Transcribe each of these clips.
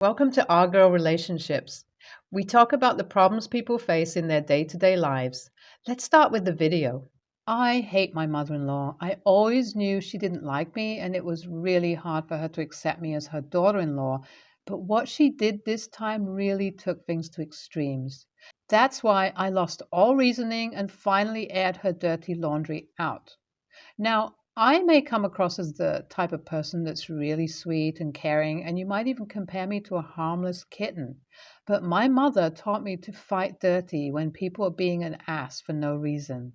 Welcome to Our Girl Relationships. We talk about the problems people face in their day to day lives. Let's start with the video. I hate my mother in law. I always knew she didn't like me, and it was really hard for her to accept me as her daughter in law. But what she did this time really took things to extremes. That's why I lost all reasoning and finally aired her dirty laundry out. Now, I may come across as the type of person that's really sweet and caring, and you might even compare me to a harmless kitten. But my mother taught me to fight dirty when people are being an ass for no reason.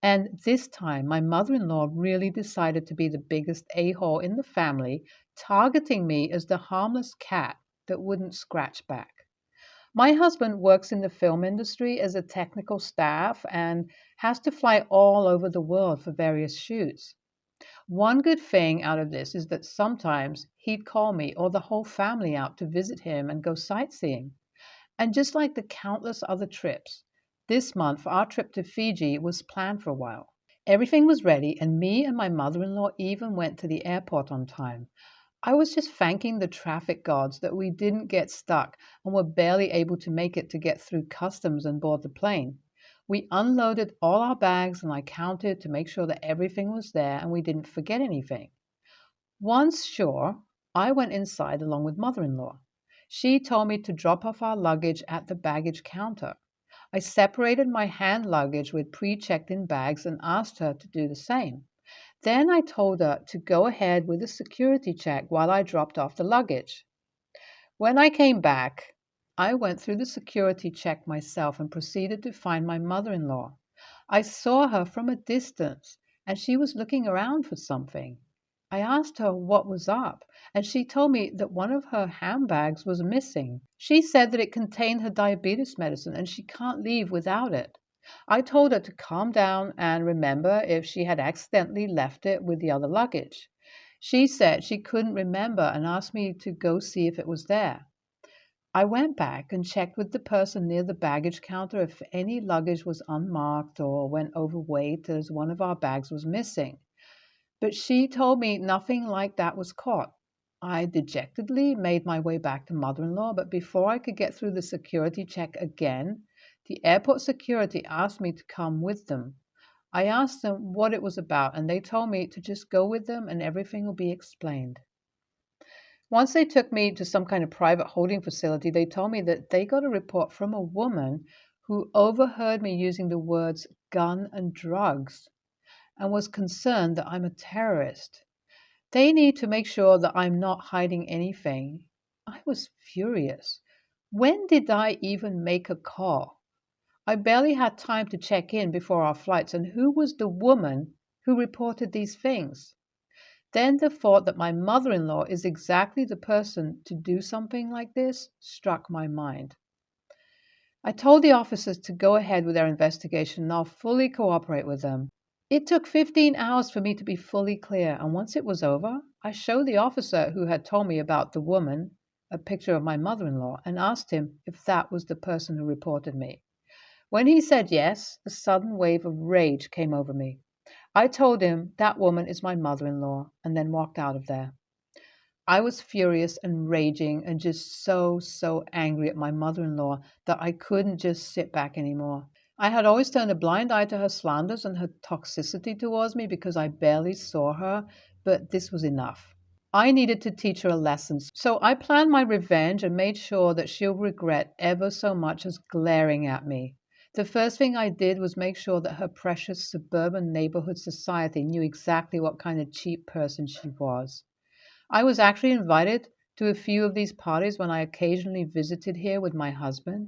And this time, my mother in law really decided to be the biggest a hole in the family, targeting me as the harmless cat that wouldn't scratch back. My husband works in the film industry as a technical staff and has to fly all over the world for various shoots. One good thing out of this is that sometimes he'd call me or the whole family out to visit him and go sightseeing. And just like the countless other trips, this month our trip to Fiji was planned for a while. Everything was ready, and me and my mother in law even went to the airport on time. I was just thanking the traffic gods that we didn't get stuck and were barely able to make it to get through customs and board the plane. We unloaded all our bags and I counted to make sure that everything was there and we didn't forget anything. Once sure, I went inside along with mother in law. She told me to drop off our luggage at the baggage counter. I separated my hand luggage with pre checked in bags and asked her to do the same. Then I told her to go ahead with the security check while I dropped off the luggage. When I came back, I went through the security check myself and proceeded to find my mother in law. I saw her from a distance, and she was looking around for something. I asked her what was up, and she told me that one of her handbags was missing. She said that it contained her diabetes medicine and she can't leave without it. I told her to calm down and remember if she had accidentally left it with the other luggage. She said she couldn't remember and asked me to go see if it was there. I went back and checked with the person near the baggage counter if any luggage was unmarked or went overweight as one of our bags was missing. But she told me nothing like that was caught. I dejectedly made my way back to mother in law, but before I could get through the security check again, the airport security asked me to come with them. I asked them what it was about, and they told me to just go with them and everything will be explained. Once they took me to some kind of private holding facility, they told me that they got a report from a woman who overheard me using the words gun and drugs and was concerned that I'm a terrorist. They need to make sure that I'm not hiding anything. I was furious. When did I even make a call? I barely had time to check in before our flights, and who was the woman who reported these things? Then the thought that my mother in law is exactly the person to do something like this struck my mind. I told the officers to go ahead with their investigation and I'll fully cooperate with them. It took 15 hours for me to be fully clear, and once it was over, I showed the officer who had told me about the woman a picture of my mother in law and asked him if that was the person who reported me. When he said yes, a sudden wave of rage came over me. I told him that woman is my mother in law and then walked out of there. I was furious and raging and just so angry at my mother in law that I couldn't just sit back anymore. I had always turned a blind eye to her slanders and her toxicity towards me because I barely saw her, but this was enough. I needed to teach her a lesson, so I planned my revenge and made sure that she'll regret ever so much as glaring at me. The first thing I did was make sure that her precious suburban neighborhood society knew exactly what kind of cheap person she was. I was actually invited to a few of these parties when I occasionally visited here with my husband.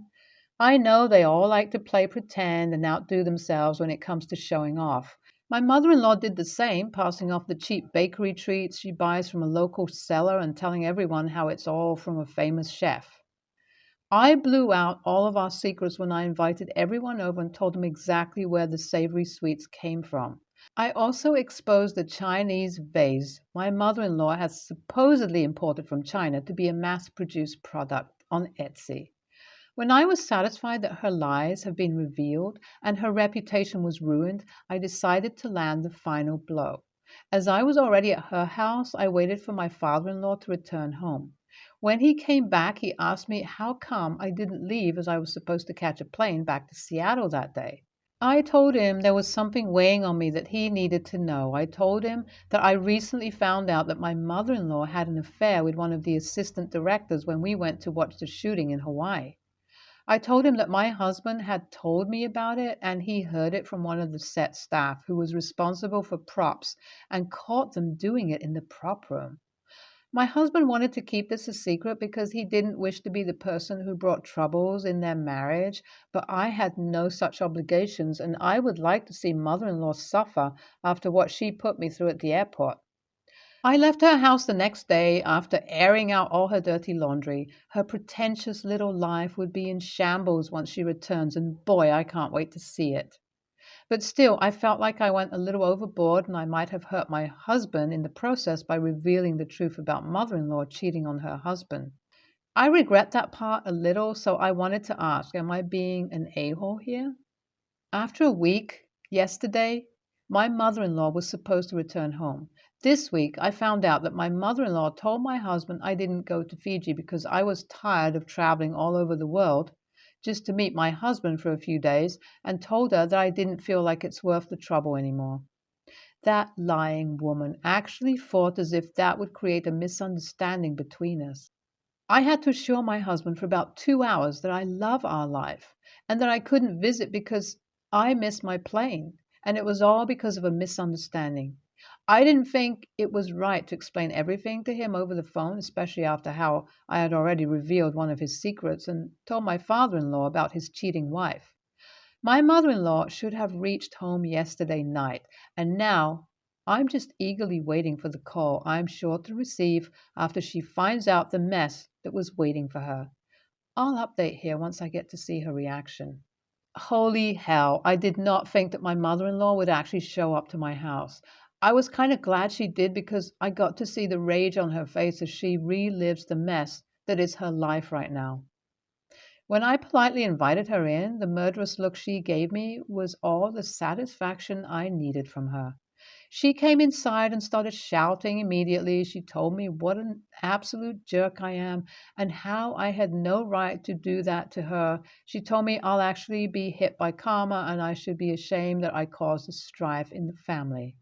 I know they all like to play pretend and outdo themselves when it comes to showing off. My mother in law did the same, passing off the cheap bakery treats she buys from a local seller and telling everyone how it's all from a famous chef. I blew out all of our secrets when I invited everyone over and told them exactly where the savory sweets came from. I also exposed the Chinese vase my mother in law has supposedly imported from China to be a mass produced product on Etsy. When I was satisfied that her lies had been revealed and her reputation was ruined, I decided to land the final blow. As I was already at her house, I waited for my father in law to return home. When he came back, he asked me how come I didn't leave as I was supposed to catch a plane back to Seattle that day. I told him there was something weighing on me that he needed to know. I told him that I recently found out that my mother in law had an affair with one of the assistant directors when we went to watch the shooting in Hawaii. I told him that my husband had told me about it and he heard it from one of the set staff who was responsible for props and caught them doing it in the prop room. My husband wanted to keep this a secret because he didn't wish to be the person who brought troubles in their marriage, but I had no such obligations and I would like to see mother in law suffer after what she put me through at the airport. I left her house the next day after airing out all her dirty laundry. Her pretentious little life would be in shambles once she returns, and boy, I can't wait to see it. But still, I felt like I went a little overboard and I might have hurt my husband in the process by revealing the truth about mother in law cheating on her husband. I regret that part a little, so I wanted to ask, am I being an a hole here? After a week, yesterday, my mother in law was supposed to return home. This week, I found out that my mother in law told my husband I didn't go to Fiji because I was tired of traveling all over the world just to meet my husband for a few days and told her that I didn't feel like it's worth the trouble anymore. That lying woman actually fought as if that would create a misunderstanding between us. I had to assure my husband for about 2 hours that I love our life and that I couldn't visit because I missed my plane, and it was all because of a misunderstanding. I didn't think it was right to explain everything to him over the phone, especially after how I had already revealed one of his secrets and told my father in law about his cheating wife. My mother in law should have reached home yesterday night, and now I'm just eagerly waiting for the call I'm sure to receive after she finds out the mess that was waiting for her. I'll update here once I get to see her reaction. Holy hell, I did not think that my mother in law would actually show up to my house. I was kind of glad she did because I got to see the rage on her face as she relives the mess that is her life right now. When I politely invited her in, the murderous look she gave me was all the satisfaction I needed from her. She came inside and started shouting immediately. She told me what an absolute jerk I am and how I had no right to do that to her. She told me I'll actually be hit by karma and I should be ashamed that I caused the strife in the family.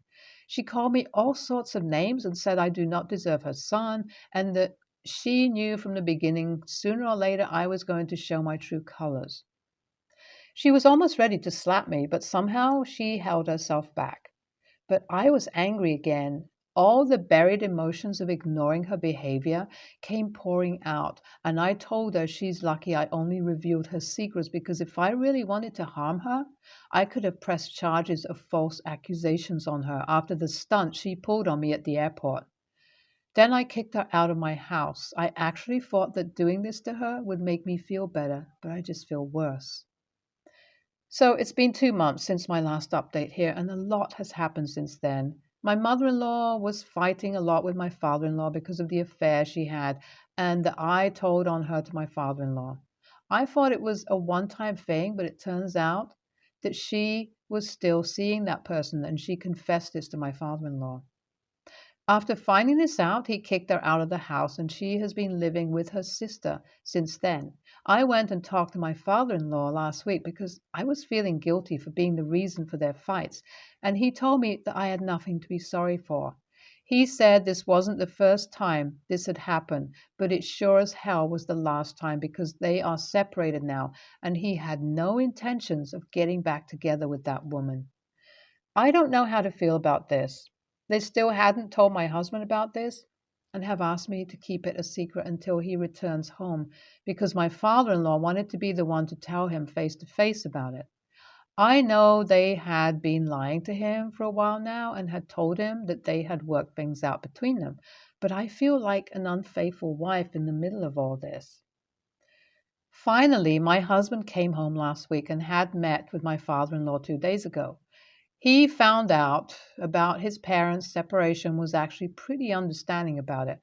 She called me all sorts of names and said I do not deserve her son and that she knew from the beginning sooner or later I was going to show my true colors. She was almost ready to slap me, but somehow she held herself back. But I was angry again. All the buried emotions of ignoring her behavior came pouring out, and I told her she's lucky I only revealed her secrets because if I really wanted to harm her, I could have pressed charges of false accusations on her after the stunt she pulled on me at the airport. Then I kicked her out of my house. I actually thought that doing this to her would make me feel better, but I just feel worse. So it's been 2 months since my last update here, and a lot has happened since then. My mother in law was fighting a lot with my father in law because of the affair she had, and that I told on her to my father in law. I thought it was a one time thing, but it turns out that she was still seeing that person, and she confessed this to my father in law. After finding this out, he kicked her out of the house, and she has been living with her sister since then. I went and talked to my father in law last week because I was feeling guilty for being the reason for their fights, and he told me that I had nothing to be sorry for. He said this wasn't the first time this had happened, but it sure as hell was the last time because they are separated now, and he had no intentions of getting back together with that woman. I don't know how to feel about this. They still hadn't told my husband about this and have asked me to keep it a secret until he returns home because my father in law wanted to be the one to tell him face to face about it. I know they had been lying to him for a while now and had told him that they had worked things out between them, but I feel like an unfaithful wife in the middle of all this. Finally, my husband came home last week and had met with my father in law 2 days ago. He found out about his parents' separation, was actually pretty understanding about it.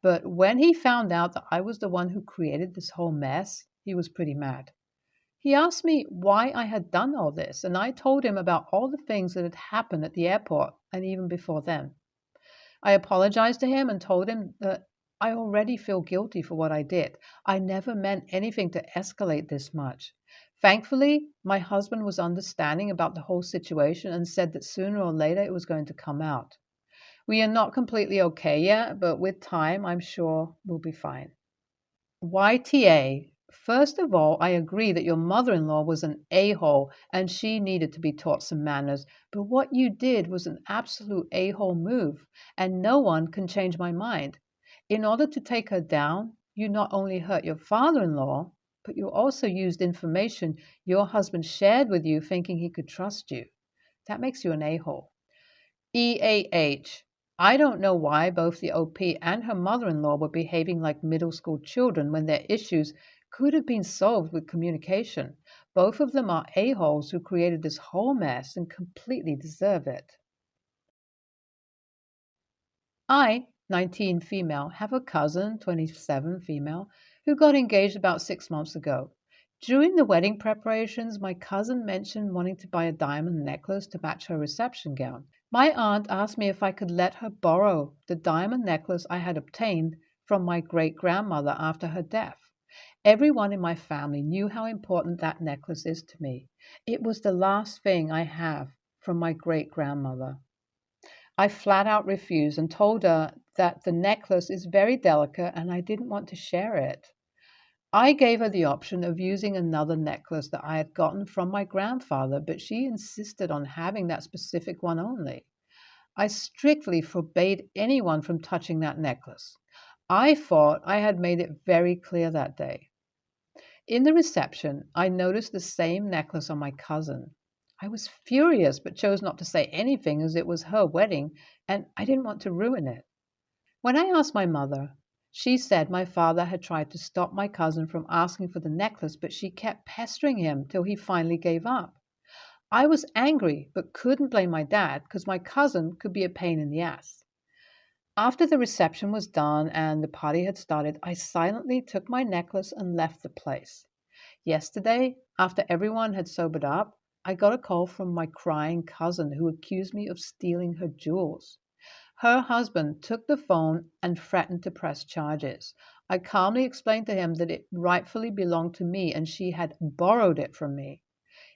But when he found out that I was the one who created this whole mess, he was pretty mad. He asked me why I had done all this, and I told him about all the things that had happened at the airport and even before then. I apologized to him and told him that I already feel guilty for what I did. I never meant anything to escalate this much. Thankfully, my husband was understanding about the whole situation and said that sooner or later it was going to come out. We are not completely okay yet, but with time, I'm sure we'll be fine. YTA. First of all, I agree that your mother in law was an a hole and she needed to be taught some manners. But what you did was an absolute a hole move, and no one can change my mind. In order to take her down, you not only hurt your father in law, but you also used information your husband shared with you thinking he could trust you. That makes you an a hole. EAH. I don't know why both the OP and her mother in law were behaving like middle school children when their issues could have been solved with communication. Both of them are a-holes who created this whole mess and completely deserve it. I, 19 female, have a cousin, 27 female, who got engaged about 6 months ago. During the wedding preparations, my cousin mentioned wanting to buy a diamond necklace to match her reception gown. My aunt asked me if I could let her borrow the diamond necklace I had obtained from my great grandmother after her death. Everyone in my family knew how important that necklace is to me. It was the last thing I have from my great grandmother. I flat out refused and told her that the necklace is very delicate and I didn't want to share it. I gave her the option of using another necklace that I had gotten from my grandfather, but she insisted on having that specific one only. I strictly forbade anyone from touching that necklace. I thought I had made it very clear that day. In the reception, I noticed the same necklace on my cousin. I was furious but chose not to say anything as it was her wedding and I didn't want to ruin it. When I asked my mother, she said my father had tried to stop my cousin from asking for the necklace, but she kept pestering him till he finally gave up. I was angry but couldn't blame my dad because my cousin could be a pain in the ass. After the reception was done and the party had started, I silently took my necklace and left the place. Yesterday, after everyone had sobered up, I got a call from my crying cousin who accused me of stealing her jewels. Her husband took the phone and threatened to press charges. I calmly explained to him that it rightfully belonged to me and she had borrowed it from me.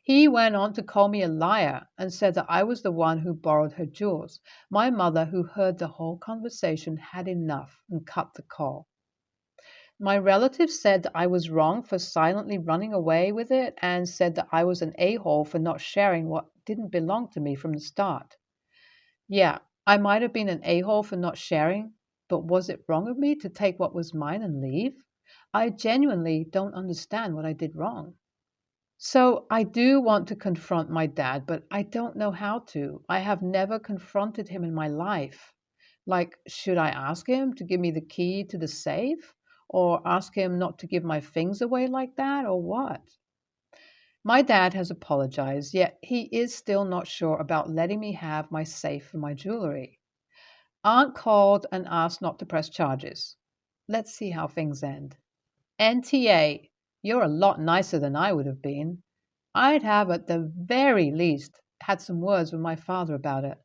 He went on to call me a liar and said that I was the one who borrowed her jewels. My mother, who heard the whole conversation, had enough and cut the call. My relatives said that I was wrong for silently running away with it and said that I was an a-hole for not sharing what didn't belong to me from the start. Yeah, I might have been an a-hole for not sharing, but was it wrong of me to take what was mine and leave? I genuinely don't understand what I did wrong. So I do want to confront my dad, but I don't know how to. I have never confronted him in my life. Like, should I ask him to give me the key to the safe? Or ask him not to give my things away like that, or what? My dad has apologized, yet he is still not sure about letting me have my safe and my jewelry. Aunt called and asked not to press charges. Let's see how things end. NTA, you're a lot nicer than I would have been. I'd have, at the very least, had some words with my father about it.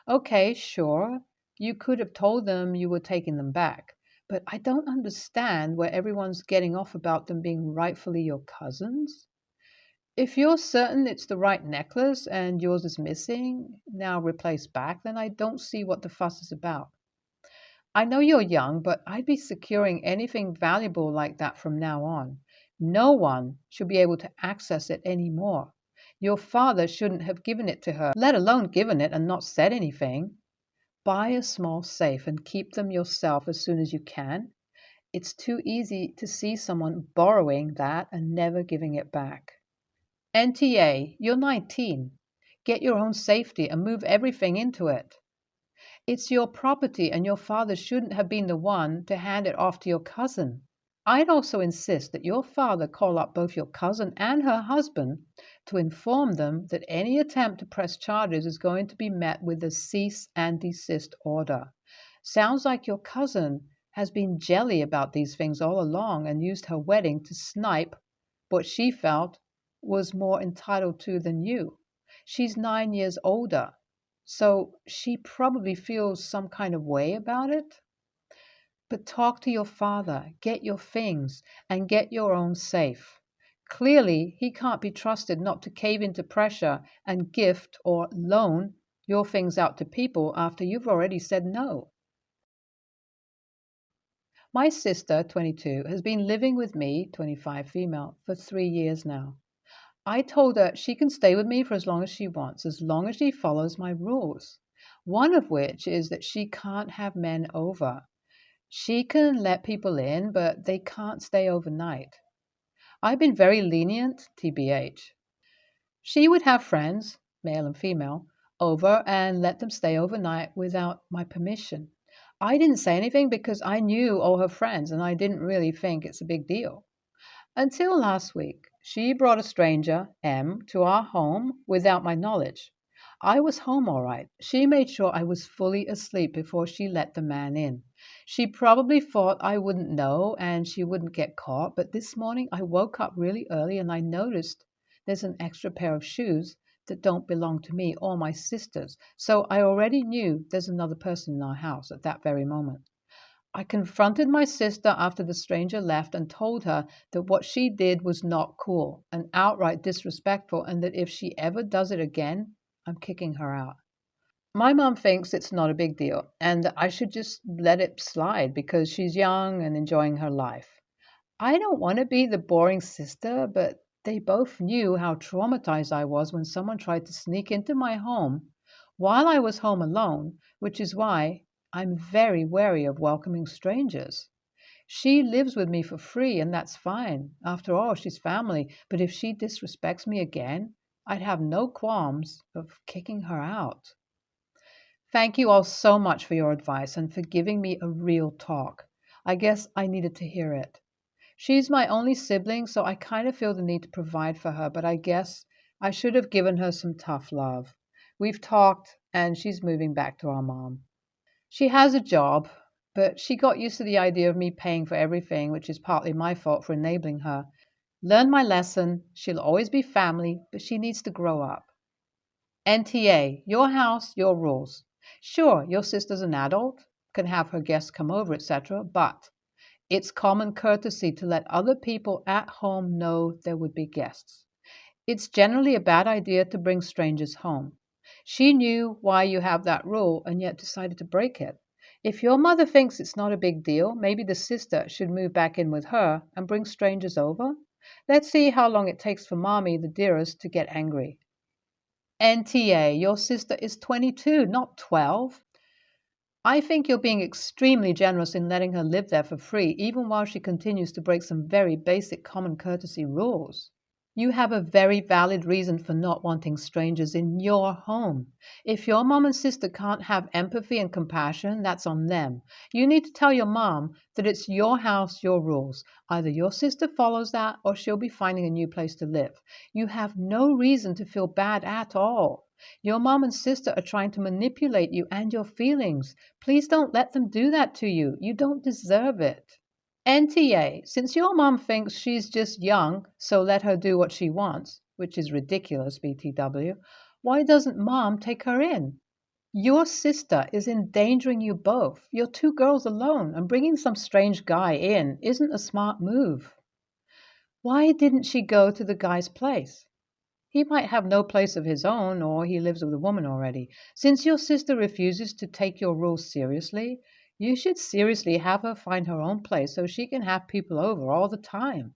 Okay, sure, you could have told them you were taking them back, but I don't understand where everyone's getting off about them being rightfully your cousins. If you're certain it's the right necklace and yours is missing, now replaced back, then I don't see what the fuss is about. I know you're young, but I'd be securing anything valuable like that from now on. No one should be able to access it anymore. Your father shouldn't have given it to her, let alone given it and not said anything. Buy a small safe and keep them yourself as soon as you can. It's too easy to see someone borrowing that and never giving it back. NTA, you're 19. Get your own safety and move everything into it. It's your property, and your father shouldn't have been the one to hand it off to your cousin. I'd also insist that your father call up both your cousin and her husband to inform them that any attempt to press charges is going to be met with a cease and desist order. Sounds like your cousin has been jelly about these things all along and used her wedding to snipe what she felt was more entitled to than you. She's 9 years older, so she probably feels some kind of way about it. But talk to your father, get your things, and get your own safe. Clearly, he can't be trusted not to cave into pressure and gift or loan your things out to people after you've already said no. My sister, 22, has been living with me, 25 female, for 3 years now. I told her she can stay with me for as long as she wants, as long as she follows my rules. One of which is that she can't have men over. She can let people in, but they can't stay overnight. I've been very lenient, TBH. She would have friends, male and female, over and let them stay overnight without my permission. I didn't say anything because I knew all her friends and I didn't really think it's a big deal. Until last week, she brought a stranger, M, to our home without my knowledge. I was home all right. She made sure I was fully asleep before she let the man in. She probably thought I wouldn't know and she wouldn't get caught, but this morning I woke up really early and I noticed there's an extra pair of shoes that don't belong to me or my sisters. So I already knew there's another person in our house at that very moment. I confronted my sister after the stranger left and told her that what she did was not cool and outright disrespectful, and that if she ever does it again, I'm kicking her out. My mom thinks it's not a big deal and that I should just let it slide because she's young and enjoying her life. I don't want to be the boring sister, but they both knew how traumatized I was when someone tried to sneak into my home while I was home alone, which is why I'm very wary of welcoming strangers. She lives with me for free, and that's fine. After all, she's family. But if she disrespects me again, I'd have no qualms of kicking her out. Thank you all so much for your advice and for giving me a real talk. I guess I needed to hear it. She's my only sibling, so I kind of feel the need to provide for her, but I guess I should have given her some tough love. We've talked, and she's moving back to our mom. She has a job, but she got used to the idea of me paying for everything, which is partly my fault for enabling her. Learn my lesson. She'll always be family, but she needs to grow up. NTA, your house, your rules. Sure, your sister's an adult, can have her guests come over, etc., but it's common courtesy to let other people at home know there would be guests. It's generally a bad idea to bring strangers home. She knew why you have that rule and yet decided to break it. If your mother thinks it's not a big deal, maybe the sister should move back in with her and bring strangers over. Let's see how long it takes for mommy, the dearest, to get angry. NTA, your sister is 22, not 12. I think you're being extremely generous in letting her live there for free, even while she continues to break some very basic common courtesy rules. You have a very valid reason for not wanting strangers in your home. If your mom and sister can't have empathy and compassion, that's on them. You need to tell your mom that it's your house, your rules. Either your sister follows that or she'll be finding a new place to live. You have no reason to feel bad at all. Your mom and sister are trying to manipulate you and your feelings. Please don't let them do that to you. You don't deserve it. NTA, since your mom thinks she's just young, so let her do what she wants, which is ridiculous, BTW, why doesn't mom take her in? Your sister is endangering you both. You're two girls alone, and bringing some strange guy in isn't a smart move. Why didn't she go to the guy's place? He might have no place of his own, or he lives with a woman already. Since your sister refuses to take your rules seriously, you should seriously have her find her own place so she can have people over all the time.